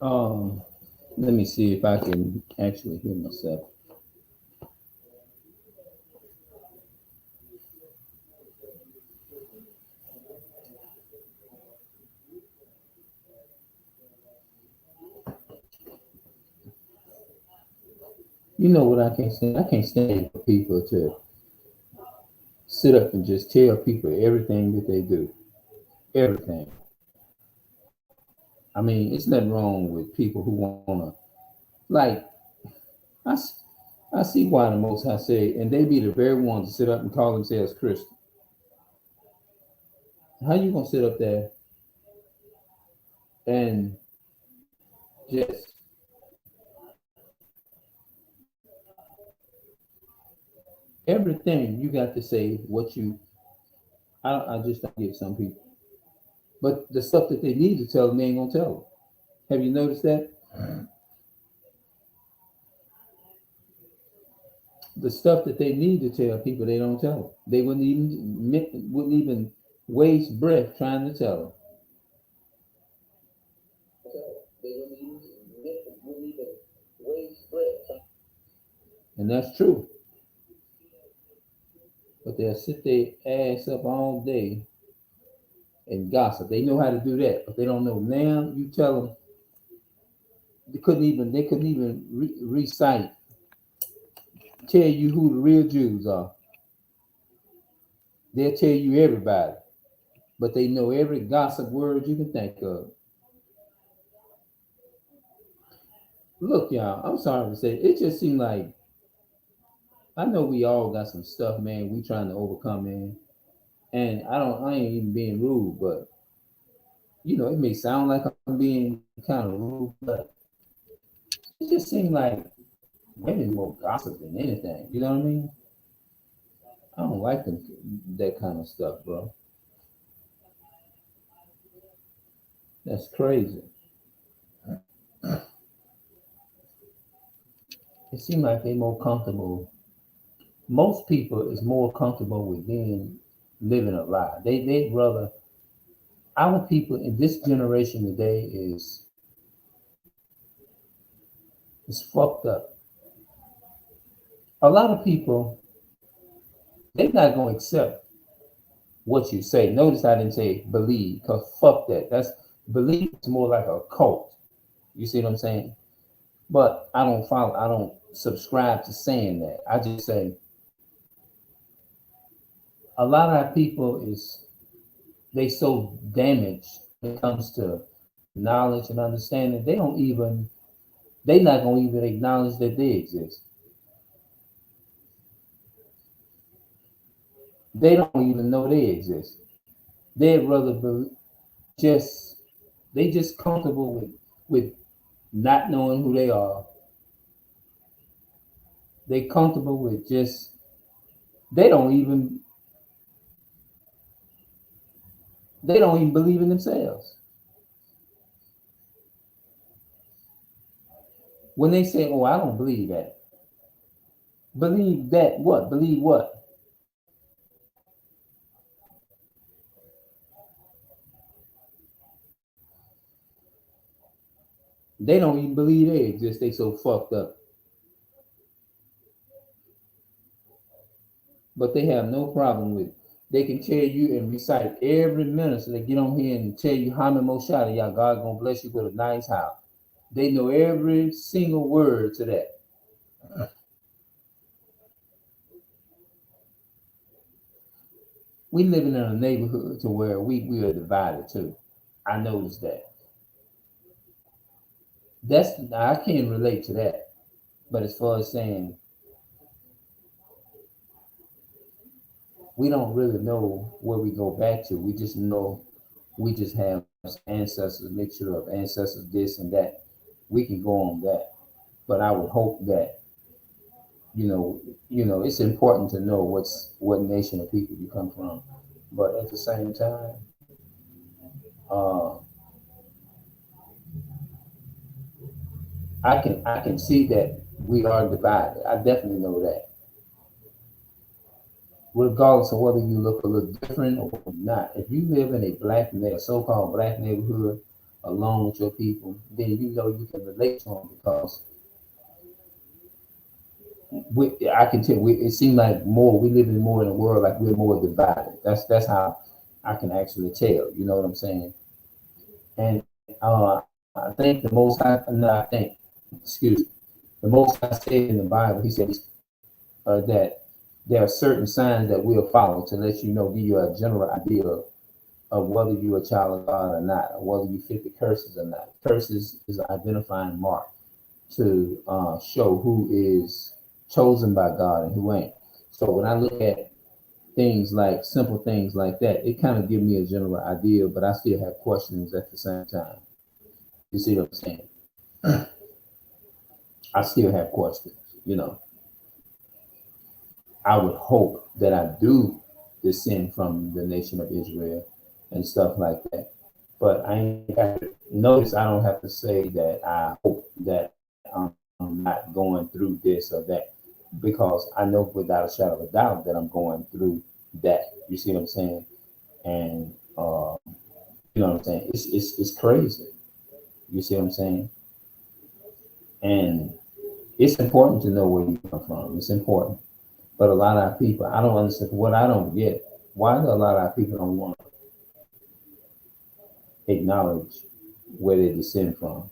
Um, Let me see if I can actually hear myself. You know what I can't stand? I can't stand for people to sit up and just tell people everything that they do. Everything. I mean, it's nothing wrong with people who wanna like. I, s- I see why the Most High say, and they be the very ones to sit up and call themselves Christian. How you gonna sit up there and just everything you got to say what you? I just don't get some people, but the stuff that they need to tell them, they ain't gonna tell them. Have you noticed that? The stuff that they need to tell people, they don't tell them. They wouldn't even waste breath trying to tell them. And that's true. But they'll sit their ass up all day and gossip. They know how to do that, but they don't know now. You tell them they couldn't even recite, tell you who the real Jews are. They'll tell you everybody, but they know every gossip word you can think of. Look, y'all, I'm sorry to say, it just seemed like I know we all got some stuff, man. We trying to overcome, man. And I ain't even being rude, but it may sound like I'm being kind of rude, but it just seemed like women more gossip than anything. You know what I mean? I don't like that kind of stuff, bro. That's crazy. It seems like they more comfortable. Most people is more comfortable with being living a lie. They rather our people in this generation today is fucked up. A lot of people they're not gonna accept what you say. Notice I didn't say believe, because fuck that. That's believe is more like a cult. You see what I'm saying? But I don't subscribe to saying that. I just say a lot of our people is they so damaged when it comes to knowledge and understanding, they not gonna even acknowledge that they exist. They don't even know they exist. They'd rather just they just comfortable with not knowing who they are. They comfortable with just they don't even they don't even believe in themselves. When they say, "Oh, I don't believe that," believe that what? Believe what? They don't even believe they exist. They so fucked up. But they have no problem with it. They can tell you and recite every minute, so they get on here and tell you how many more shots y'all God gonna bless you with a nice house. They know every single word to that. We living in a neighborhood to where we are divided too. I noticed that. I can't relate to that. But as far as saying we don't really know where we go back to, we just know we just have ancestors, a mixture of ancestors, this and that. We can go on that. But I would hope that it's important to know what nation of people you come from. But at the same time, uh, I can see that We are divided. I definitely know that. Regardless of whether you look a little different or not, if you live in a so-called black neighborhood, along with your people, then you know you can relate to them because I can tell. It seems like we live in more in a world like we're more divided. That's how I can actually tell. You know what I'm saying? And I think the most I no, I think, excuse me, the most I said in the Bible, he said that there are certain signs that we'll follow to let you know, give you a general idea of whether you're a child of God or not, or whether you fit the curses or not. Curses is an identifying mark to show who is chosen by God and who ain't. So when I look at things like simple things like that, it kind of gives me a general idea, but I still have questions at the same time. You see what I'm saying? I still have questions. You know, I would hope that I do descend from the nation of Israel and stuff like that. But I ain't got to notice. I don't have to say that I hope that I'm not going through this or that, because I know without a shadow of a doubt that I'm going through that. You see what I'm saying? And you know what I'm saying? It's crazy. You see what I'm saying? And it's important to know where you come from. It's important. But a lot of our people, I don't understand what I don't get. Why do a lot of our people don't want to acknowledge where they descend from?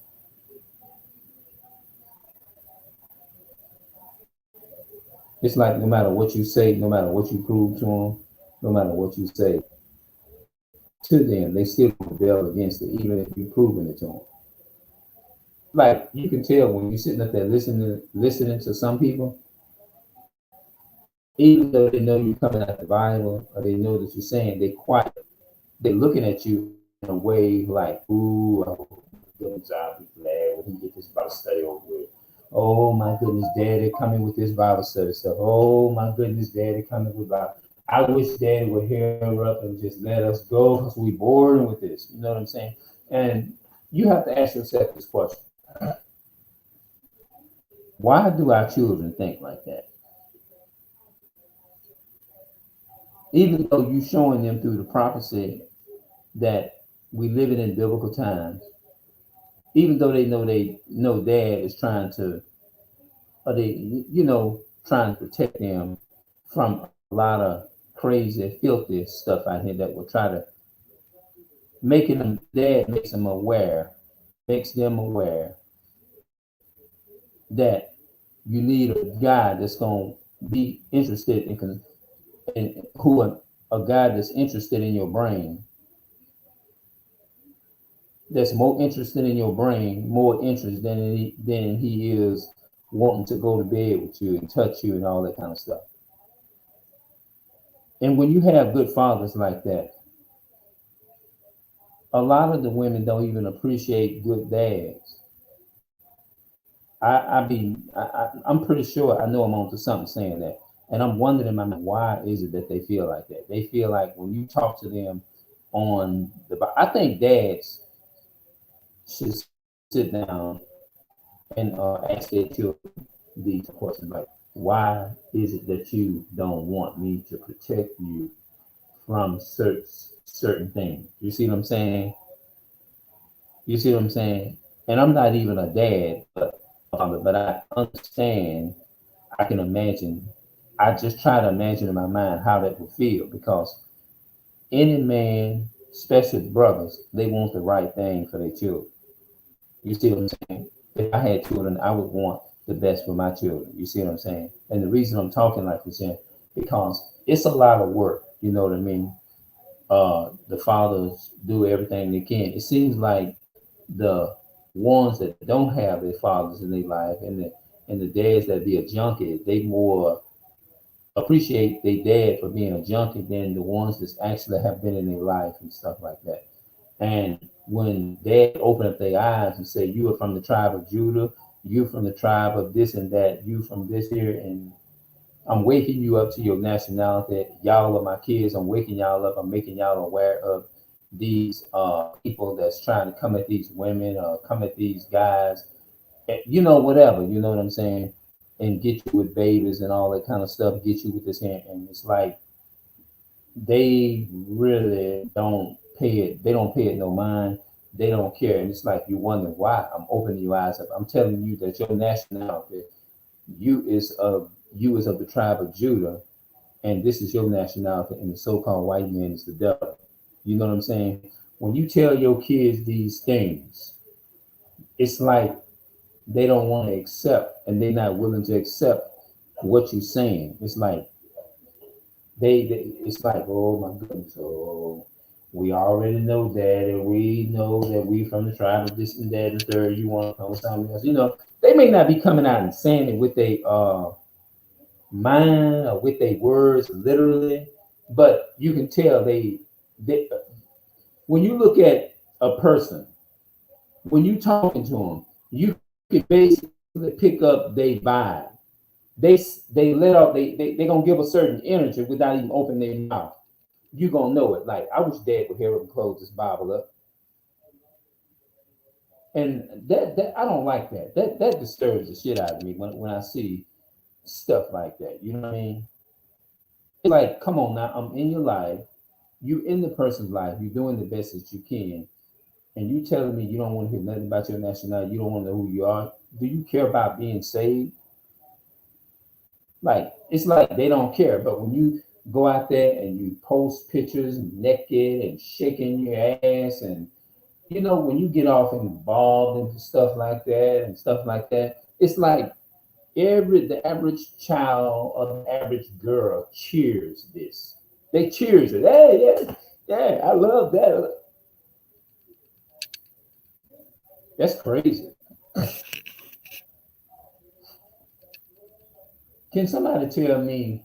It's like no matter what you say, no matter what you prove to them, no matter what you say to them, they still rebel against it, even if you're proving it to them. Like you can tell when you're sitting up there listening to some people, even though they know you're coming out the Bible or they know that you're saying, they quiet. They're looking at you in a way like, ooh, oh, goodness, I'll be glad when he get this Bible study over with. Oh my goodness, Daddy coming with this Bible study stuff. Oh my goodness, Daddy coming with Bible. I wish Daddy would hear up and just let us go because we bored with this. You know what I'm saying? And you have to ask yourself this question: why do our children think like that? Even though you're showing them through the prophecy that we living in biblical times, even though they know Dad is trying to, or trying to protect them from a lot of crazy, filthy stuff out here that will try to making them. Dad makes them aware that you need a guy that's going to be interested in a guy that's interested in your brain, that's more interested in your brain, more interest than he is wanting to go to bed with you and touch you and all that kind of stuff. And when you have good fathers like that, a lot of the women don't even appreciate good dads. I'm pretty sure I know I'm onto something saying that. And I'm wondering in my mind, why is it that they feel like that? They feel like when you talk to them I think dads should sit down and ask their children these questions like, why is it that you don't want me to protect you from certain things? You see what I'm saying? You see what I'm saying? And I'm not even a dad, but I understand. I can imagine. I just try to imagine in my mind how that would feel because any man, especially brothers, they want the right thing for their children. You see what I'm saying? If I had children, I would want the best for my children. You see what I'm saying? And the reason I'm talking like this is because it's a lot of work. You know what I mean? The fathers do everything they can. It seems like the ones that don't have their fathers in their life and the dads that be a junkie, they more appreciate their dad for being a junkie than the ones that actually have been in their life and stuff like that. And when dad open up their eyes and say, you are from the tribe of Judah, you from the tribe of this and that, you from this here, and I'm waking you up to your nationality. Y'all are my kids. I'm waking y'all up. I'm making y'all aware of these people that's trying to come at these women or come at these guys. Whatever. You know what I'm saying? and get you with babies and all that kind of stuff, get you with this hand. And it's like they really don't pay it. They don't pay it no mind. They don't care. And it's like you wonder why. I'm opening your eyes up. I'm telling you that your nationality, you is of the tribe of Judah, and this is your nationality, and the so-called white man is the devil. You know what I'm saying? When you tell your kids these things, it's like they don't want to accept, and they're not willing to accept what you're saying. It's like it's like, oh my goodness, oh, we already know that, and we know that we from the tribe of this and that and third. You want to come with something else? You know, they may not be coming out and saying it with their mind or with their words literally, but you can tell they when you look at a person, when you talking to them, you can basically pick up their vibe. They let off they gonna give a certain energy without even opening their mouth. You gonna know it. Like I wish Dad would hear him close this Bible up. And that I don't like that. That disturbs the shit out of me when I see stuff like that. You know what I mean? It's like, come on now, I'm in your life, you in the person's life, you're doing the best that you can, and you telling me you don't want to hear nothing about your nationality, you don't want to know who you are. Do you care about being saved? Like it's like they don't care. But when you go out there and you post pictures naked and shaking your ass, and you know when you get off involved into stuff like that and stuff like that, it's like the average child or the average girl cheers this. They cheers it. Hey, yeah, yeah, I love that. That's crazy. Can somebody tell me?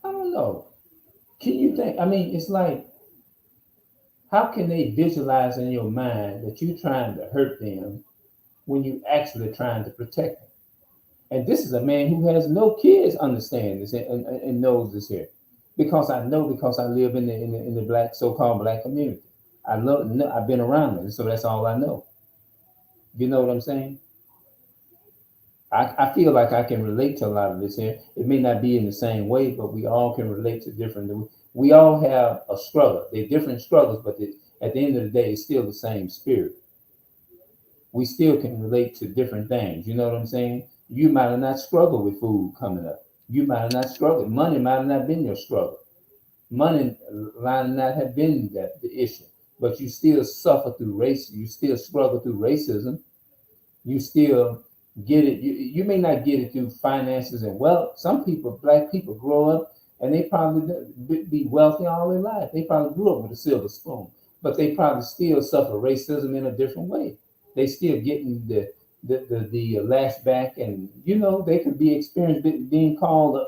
I don't know. Can you think? I mean, it's like, how can they visualize in your mind that you're trying to hurt them when you actually trying to protect them? And this is a man who has no kids understand this and knows this here, because I know, because I live in the black so-called black community. I love I've been around it, so that's all I know. You know what I'm saying? I feel like I can relate to a lot of this here. It may not be in the same way, but we all can relate to different. We all have a struggle. They're different struggles, but at the end of the day, it's still the same spirit. We still can relate to different things. You know what I'm saying? You might have not struggled with food coming up. You might have not struggled. Money might have not been your struggle. Money might not have been the issue. But you still suffer through race. You still struggle through racism. You still get it. You may not get it through finances and wealth. Some people, black people, grow up and they probably be wealthy all their life. They probably grew up with a silver spoon, but they probably still suffer racism in a different way. They still getting the lashback, and you know they could be experienced being called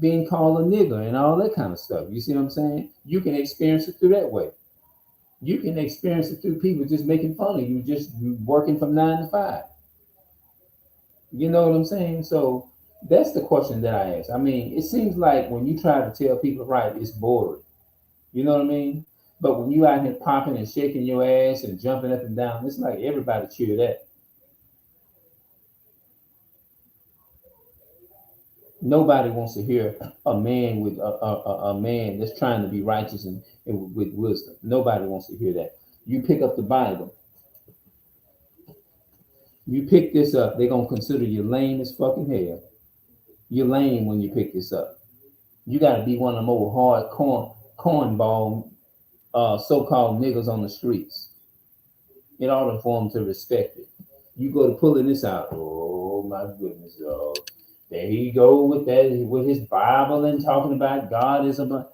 being called a nigger and all that kind of stuff. You see what I'm saying? You can experience it through that way. You can experience it through people just making fun of you, just working from 9 to 5. You know what I'm saying? So that's the question that I ask. I mean, it seems like when you try to tell people right, it's boring. You know what I mean? But when you out here popping and shaking your ass and jumping up and down, it's like everybody cheer that. Nobody wants to hear a man with a man that's trying to be righteous and with wisdom. Nobody wants to hear that. You pick up the Bible, you pick this up, they're gonna consider you lame as fucking hell. You're lame when you pick this up. You got to be one of them old hard cornball so-called niggas on the streets in order for them to respect it. You go to pulling this out. Oh my goodness, there he go with that, with his Bible and talking about God is a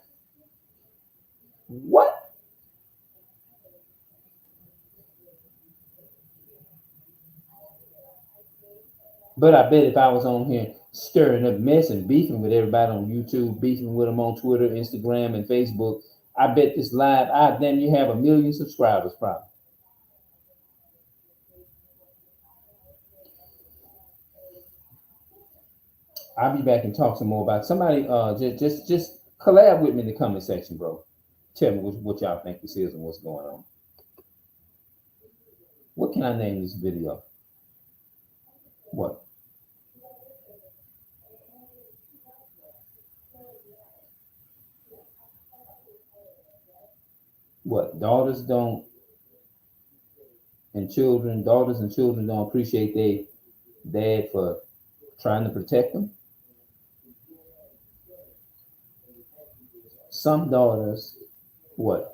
what? But I bet if I was on here stirring up mess and beefing with everybody on YouTube, beefing with them on Twitter, Instagram, and Facebook, I bet this live, I damn you have 1 million subscribers probably. I'll be back and talk some more about somebody. Just collab with me in the comment section, bro. Tell me what y'all think this is and what's going on. What can I name this video? What? What? Daughters and children don't appreciate their dad for trying to protect them. Some daughters, what?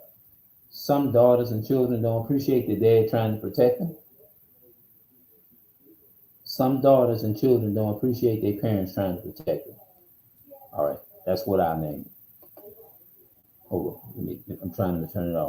Some daughters and children don't appreciate their dad trying to protect them. Some daughters and children don't appreciate their parents trying to protect them. All right, that's what I name it. Hold on, I'm trying to turn it off.